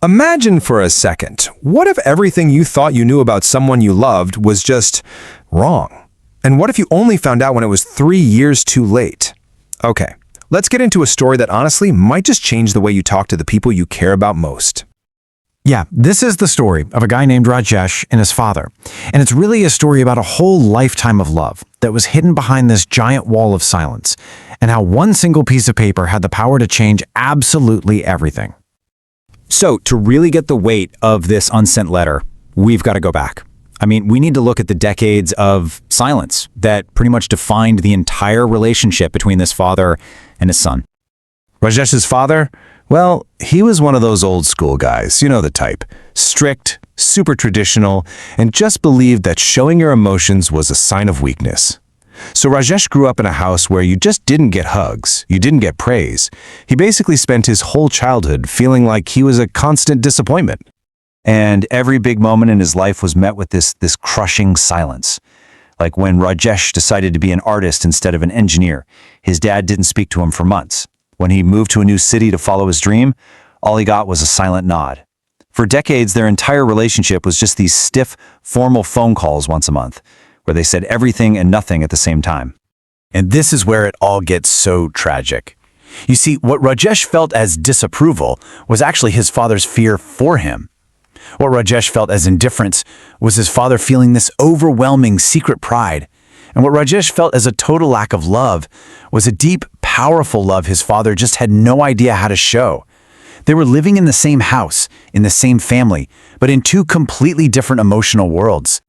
Imagine for a second, what if everything you thought you knew about someone you loved was just wrong? And what if you only found out when it was 3 years too late? Okay, let's get into a story that honestly might just change the way you talk to the people you care about most. Yeah, this is the story of a guy named Rajesh and his father. And it's really a story about a whole lifetime of love that was hidden behind this giant wall of silence, and how one single piece of paper had the power to change absolutely everything. So, to really get the weight of this unsent letter, we've got to go back. I mean, we need to look at the decades of silence that pretty much defined the entire relationship between this father and his son. Rajesh's father? Well, he was one of those old school guys, you know the type. Strict, super traditional, and just believed that showing your emotions was a sign of weakness. So Rajesh grew up in a house where you just didn't get hugs, you didn't get praise. He basically spent his whole childhood feeling like he was a constant disappointment. And every big moment in his life was met with this crushing silence. Like when Rajesh decided to be an artist instead of an engineer, his dad didn't speak to him for months. When he moved to a new city to follow his dream, all he got was a silent nod. For decades, their entire relationship was just these stiff, formal phone calls once a month, where they said everything and nothing at the same time. And this is where it all gets so tragic. You see, what Rajesh felt as disapproval was actually his father's fear for him. What Rajesh felt as indifference was his father feeling this overwhelming secret pride. And what Rajesh felt as a total lack of love was a deep, powerful love his father just had no idea how to show. They were living in the same house, in the same family, but in two completely different emotional worlds.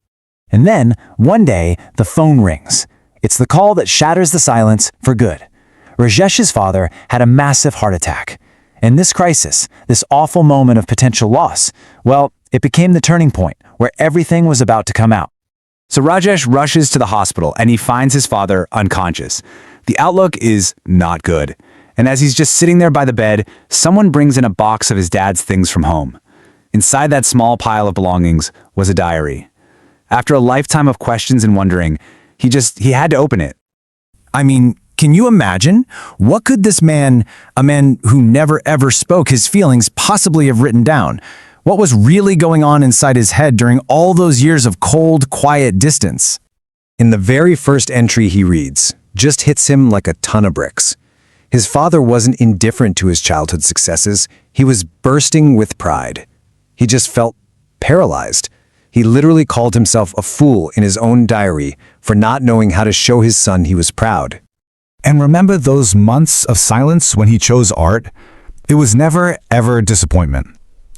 And then, one day, the phone rings. It's the call that shatters the silence for good. Rajesh's father had a massive heart attack. And this crisis, this awful moment of potential loss, well, it became the turning point where everything was about to come out. So Rajesh rushes to the hospital and he finds his father unconscious. The outlook is not good. And as he's just sitting there by the bed, someone brings in a box of his dad's things from home. Inside that small pile of belongings was a diary. After a lifetime of questions and wondering, he had to open it. I mean, can you imagine? What could this man, a man who never ever spoke his feelings, possibly have written down? What was really going on inside his head during all those years of cold, quiet distance? In the very first entry he reads, just hits him like a ton of bricks. His father wasn't indifferent to his childhood successes. He was bursting with pride. He just felt paralyzed. He literally called himself a fool in his own diary for not knowing how to show his son he was proud. And remember those months of silence when he chose art? It was never, ever disappointment.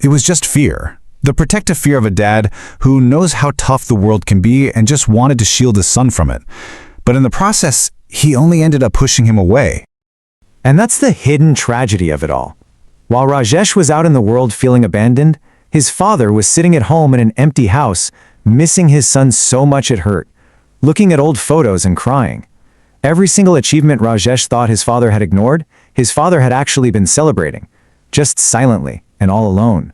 It was just fear. The protective fear of a dad who knows how tough the world can be and just wanted to shield his son from it. But in the process, he only ended up pushing him away. And that's the hidden tragedy of it all. While Rajesh was out in the world feeling abandoned, his father was sitting at home in an empty house, missing his son so much it hurt, looking at old photos and crying. Every single achievement Rajesh thought his father had ignored, his father had actually been celebrating, just silently and all alone.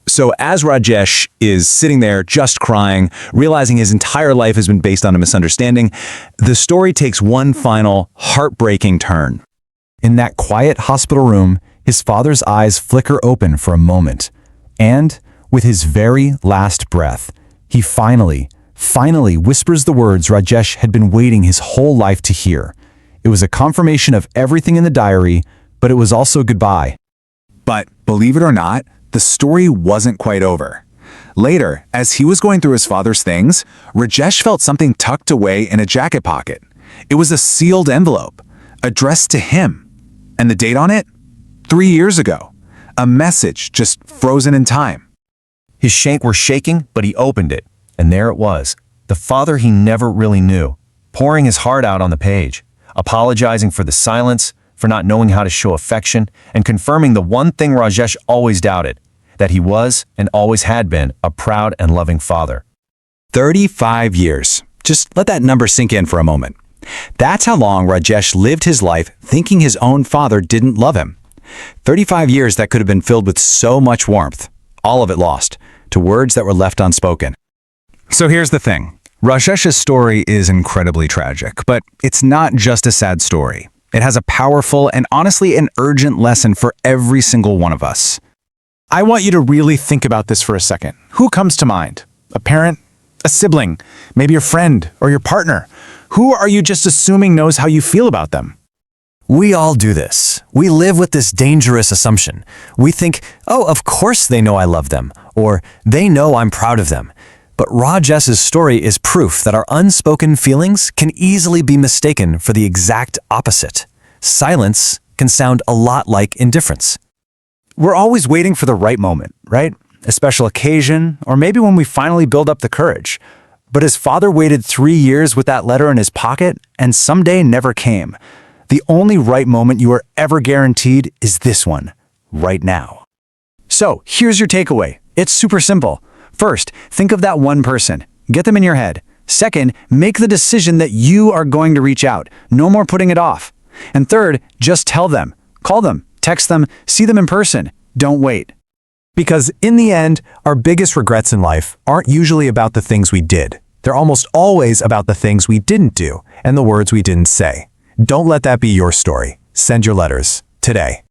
So as Rajesh is sitting there just crying, realizing his entire life has been based on a misunderstanding, the story takes one final heartbreaking turn. In that quiet hospital room, his father's eyes flicker open for a moment. And, with his very last breath, he finally whispers the words Rajesh had been waiting his whole life to hear. It was a confirmation of everything in the diary, but it was also goodbye. But, believe it or not, the story wasn't quite over. Later, as he was going through his father's things, Rajesh felt something tucked away in a jacket pocket. It was a sealed envelope, addressed to him. And the date on it? 3 years ago. A message just frozen in time. His shank were shaking, but he opened it. And there it was, the father he never really knew, pouring his heart out on the page, apologizing for the silence, for not knowing how to show affection, and confirming the one thing Rajesh always doubted, that he was and always had been a proud and loving father. 35 years. Just let that number sink in for a moment. That's how long Rajesh lived his life thinking his own father didn't love him. 35 years that could have been filled with so much warmth, all of it lost, to words that were left unspoken. So here's the thing. Rajesh's story is incredibly tragic, but it's not just a sad story. It has a powerful and honestly an urgent lesson for every single one of us. I want you to really think about this for a second. Who comes to mind? A parent? A sibling? Maybe your friend or your partner? Who are you just assuming knows how you feel about them? We all do this. We live with this dangerous assumption. We think, oh, of course they know I love them, or they know I'm proud of them. But Rajesh's story is proof that our unspoken feelings can easily be mistaken for the exact opposite. Silence can sound a lot like indifference. We're always waiting for the right moment, right? A special occasion, or maybe when we finally build up the courage. But his father waited 3 years with that letter in his pocket, and someday never came. The only right moment you are ever guaranteed is this one, right now. So, here's your takeaway. It's super simple. First, think of that one person. Get them in your head. Second, make the decision that you are going to reach out. No more putting it off. And third, just tell them. Call them, text them, see them in person. Don't wait. Because in the end, our biggest regrets in life aren't usually about the things we did. They're almost always about the things we didn't do and the words we didn't say. Don't let that be your story. Send your letters today.